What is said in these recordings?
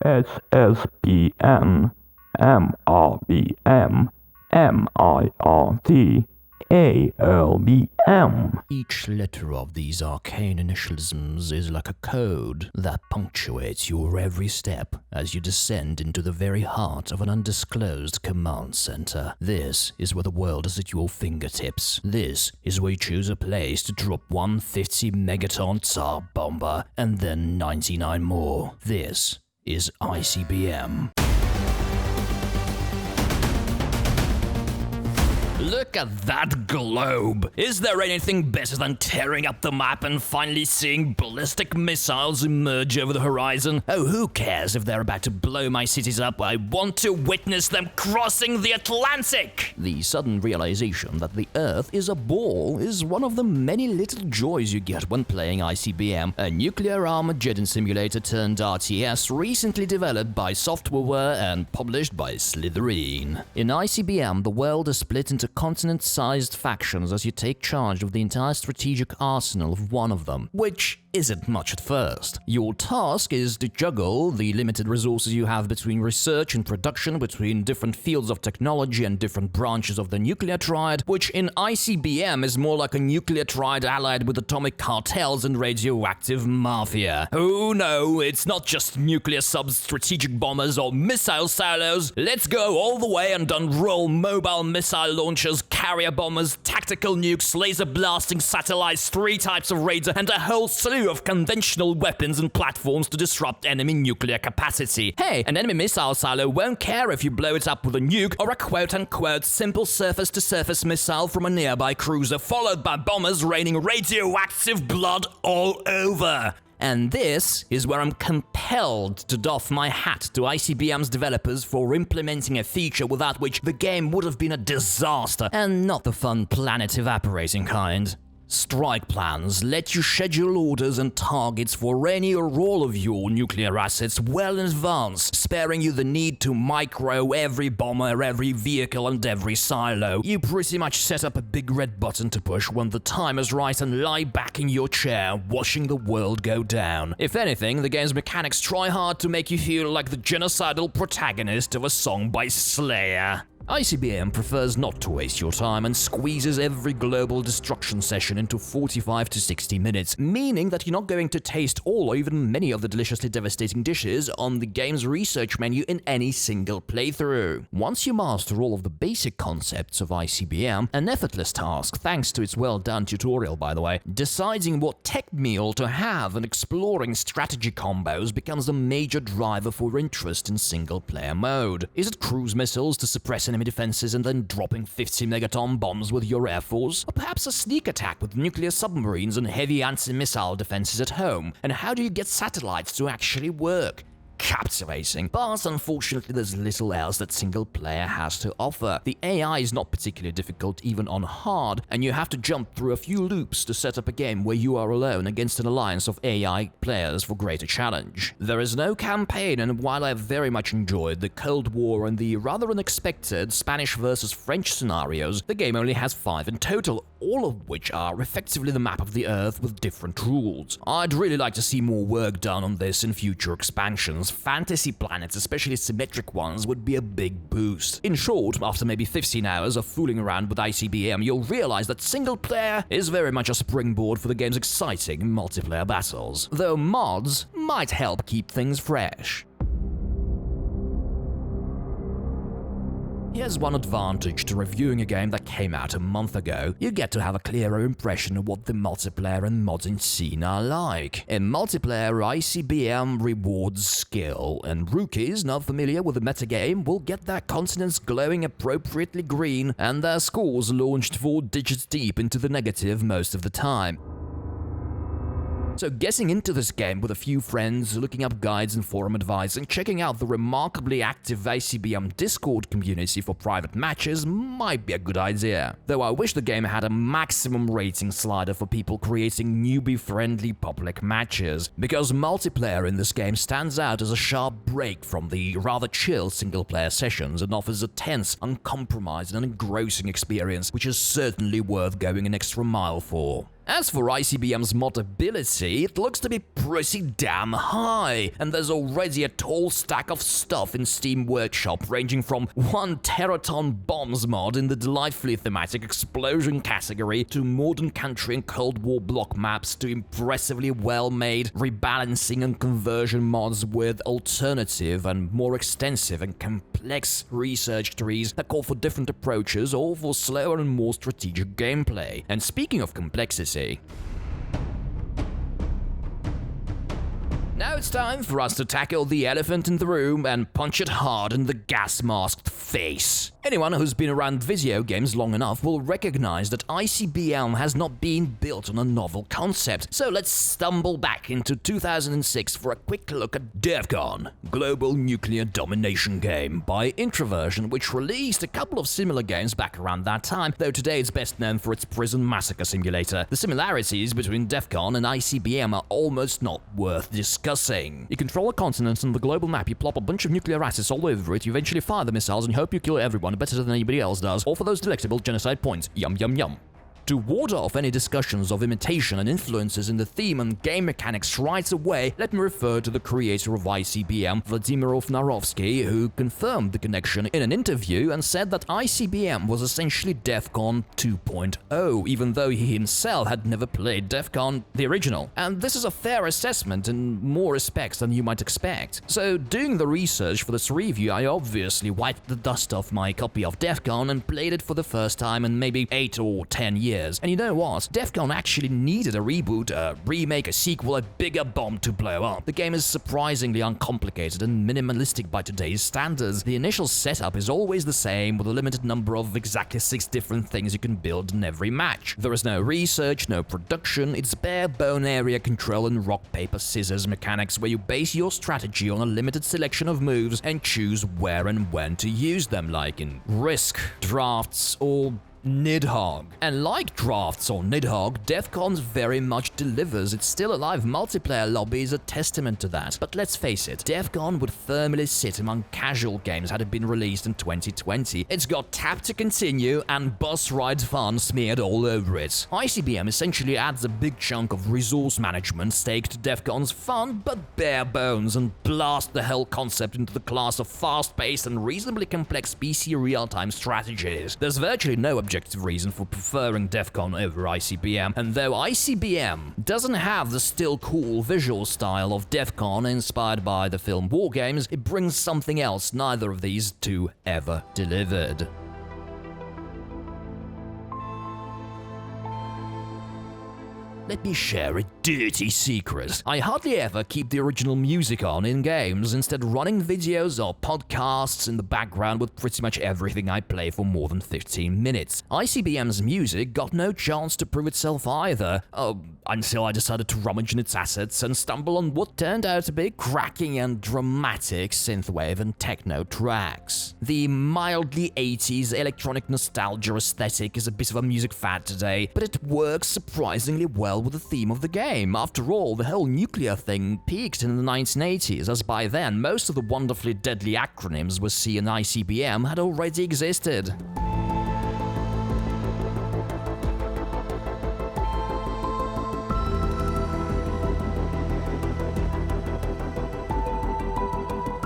SSBN, MRBM, MIRT, ALBM. Each letter of these arcane initialisms is like a code that punctuates your every step as you descend into the very heart of an undisclosed command center. This is where the world is at your fingertips. This is where you choose a place to drop 150 megaton Tsar bomber and then 99 more. This is ICBM. Look at that globe! Is there anything better than tearing up the map and finally seeing ballistic missiles emerge over the horizon? Oh, who cares if they're about to blow my cities up? I want to witness them crossing the Atlantic! The sudden realization that the Earth is a ball is one of the many little joys you get when playing ICBM, a nuclear Armageddon simulator turned RTS recently developed by Software and published by Slytherin. In ICBM, the world is split into continent-sized factions as you take charge of the entire strategic arsenal of one of them, which isn't much at first. Your task is to juggle the limited resources you have between research and production, between different fields of technology and different branches of the nuclear triad, which in ICBM is more like a nuclear triad allied with atomic cartels and radioactive mafia. Oh no, it's not just nuclear subs, strategic bombers, or missile silos. Let's go all the way and unroll mobile missile launchers, carrier bombers, tactical nukes, laser blasting satellites, 3 types of radar, and a whole slew of conventional weapons and platforms to disrupt enemy nuclear capacity. Hey, an enemy missile silo won't care if you blow it up with a nuke or a quote-unquote simple surface-to-surface missile from a nearby cruiser, followed by bombers raining radioactive blood all over. And this is where I'm compelled to doff my hat to ICBM's developers for implementing a feature without which the game would have been a disaster, and not the fun planet evaporating kind. Strike plans let you schedule orders and targets for any or all of your nuclear assets well in advance, sparing you the need to micro every bomber, every vehicle, and every silo. You pretty much set up a big red button to push when the time is right and lie back in your chair, watching the world go down. If anything, the game's mechanics try hard to make you feel like the genocidal protagonist of a song by Slayer. ICBM prefers not to waste your time and squeezes every global destruction session into 45 to 60 minutes, meaning that you're not going to taste all or even many of the deliciously devastating dishes on the game's research menu in any single playthrough. Once you master all of the basic concepts of ICBM, an effortless task thanks to its well-done tutorial by the way, deciding what tech meal to have and exploring strategy combos becomes the major driver for interest in single-player mode. Is it cruise missiles to suppress enemy defenses and then dropping 50 megaton bombs with your air force? Or perhaps a sneak attack with nuclear submarines and heavy anti-missile defenses at home? And how do you get satellites to actually work? Captivating, but unfortunately there's little else that single player has to offer. The AI is not particularly difficult even on hard, and you have to jump through a few loops to set up a game where you are alone against an alliance of AI players for greater challenge. There is no campaign, and while I very much enjoyed the Cold War and the rather unexpected Spanish versus French scenarios, the game only has 5 in total, all of which are effectively the map of the Earth with different rules. I'd really like to see more work done on this in future expansions. Fantasy planets, especially symmetric ones, would be a big boost. In short, after maybe 15 hours of fooling around with ICBM, you'll realize that single player is very much a springboard for the game's exciting multiplayer battles, though mods might help keep things fresh. Here's one advantage to reviewing a game that came out a month ago. You get to have a clearer impression of what the multiplayer and modding scene are like. In multiplayer, ICBM rewards skill, and rookies not familiar with the metagame will get their continents glowing appropriately green and their scores launched 4 digits deep into the negative most of the time. So getting into this game with a few friends, looking up guides and forum advice, and checking out the remarkably active ICBM Discord community for private matches might be a good idea. Though I wish the game had a maximum rating slider for people creating newbie-friendly public matches, because multiplayer in this game stands out as a sharp break from the rather chill single-player sessions and offers a tense, uncompromised and engrossing experience which is certainly worth going an extra mile for. As for ICBM's modability, it looks to be pretty damn high, and there's already a tall stack of stuff in Steam Workshop ranging from 1 teraton bombs mod in the delightfully thematic explosion category to modern country and Cold War block maps to impressively well-made rebalancing and conversion mods with alternative and more extensive and complex research trees that call for different approaches or for slower and more strategic gameplay. And speaking of complexity, now it's time for us to tackle the elephant in the room and punch it hard in the gas-masked face. Anyone who's been around video games long enough will recognize that ICBM has not been built on a novel concept, so let's stumble back into 2006 for a quick look at Defcon, Global Nuclear Domination Game by Introversion, which released a couple of similar games back around that time, though today it's best known for its prison massacre simulator. The similarities between Defcon and ICBM are almost not worth discussing. You control a continent on the global map, you plop a bunch of nuclear assets all over it, you eventually fire the missiles and you hope you kill everyone better than anybody else does, all for those delectable genocide points. Yum yum yum. To ward off any discussions of imitation and influences in the theme and game mechanics right away, let me refer to the creator of ICBM, Vladimir Narovsky, who confirmed the connection in an interview and said that ICBM was essentially Defcon 2.0, even though he himself had never played Defcon, the original. And this is a fair assessment in more respects than you might expect. So, doing the research for this review, I obviously wiped the dust off my copy of Defcon and played it for the first time in maybe 8 or 10 years. And you know what? Defcon actually needed a reboot, a remake, a sequel, a bigger bomb to blow up. The game is surprisingly uncomplicated and minimalistic by today's standards. The initial setup is always the same, with a limited number of exactly 6 different things you can build in every match. There is no research, no production, it's bare-bone area control and rock, paper, scissors mechanics where you base your strategy on a limited selection of moves and choose where and when to use them, like in Risk, Drafts, or Nidhogg. And like Drafts or Nidhogg, Defcon very much delivers. Its still alive multiplayer lobby is a testament to that. But let's face it, Defcon would firmly sit among casual games had it been released in 2020. It's got tap to continue and bus ride fun smeared all over it. ICBM essentially adds a big chunk of resource management stake to Defcon's fun but bare bones and blast the whole concept into the class of fast-paced and reasonably complex PC real-time strategies. There's virtually no objective reason for preferring Defcon over ICBM, and though ICBM doesn't have the still cool visual style of Defcon inspired by the film War Games, it brings something else neither of these two ever delivered. Let me share a dirty secret. I hardly ever keep the original music on in games, instead running videos or podcasts in the background with pretty much everything I play for more than 15 minutes. ICBM's music got no chance to prove itself either, until I decided to rummage in its assets and stumble on what turned out to be cracking and dramatic synthwave and techno tracks. The mildly 80s electronic nostalgia aesthetic is a bit of a music fad today, but it works surprisingly well with the theme of the game. After all, the whole nuclear thing peaked in the 1980s, as by then most of the wonderfully deadly acronyms we see in ICBM had already existed.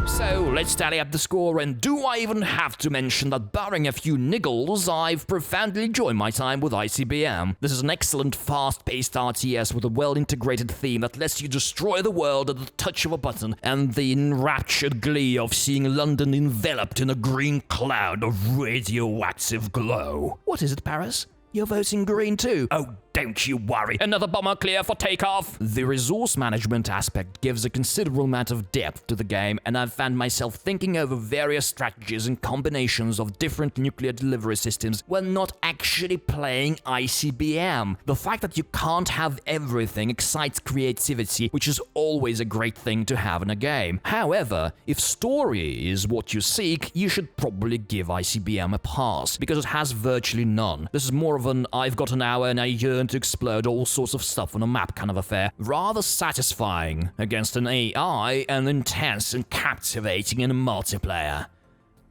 So let's tally up the score, and do I even have to mention that barring a few niggles, I've profoundly enjoyed my time with ICBM. This is an excellent fast-paced RTS with a well-integrated theme that lets you destroy the world at the touch of a button, and the enraptured glee of seeing London enveloped in a green cloud of radioactive glow. What is it, Paris? You're voting green too? Oh, don't you worry. Another bomber clear for takeoff. The resource management aspect gives a considerable amount of depth to the game, and I've found myself thinking over various strategies and combinations of different nuclear delivery systems when not actually playing ICBM. The fact that you can't have everything excites creativity, which is always a great thing to have in a game. However, if story is what you seek, you should probably give ICBM a pass, because it has virtually none. This is more of an I've got an hour and I yearn to explode all sorts of stuff on a map kind of affair. Rather satisfying against an AI and intense and captivating in a multiplayer.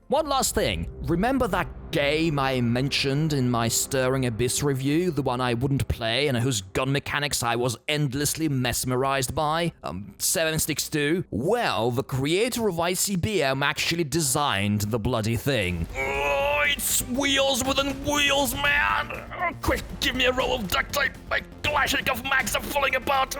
One last thing, remember that game I mentioned in my Stirring Abyss review, the one I wouldn't play and whose gun mechanics I was endlessly mesmerized by? 762? Well, the creator of ICBM actually designed the bloody thing. Oh, it's wheels within wheels, man! Oh, quick, give me a roll of duct tape! My Kalashnikov mags are falling apart!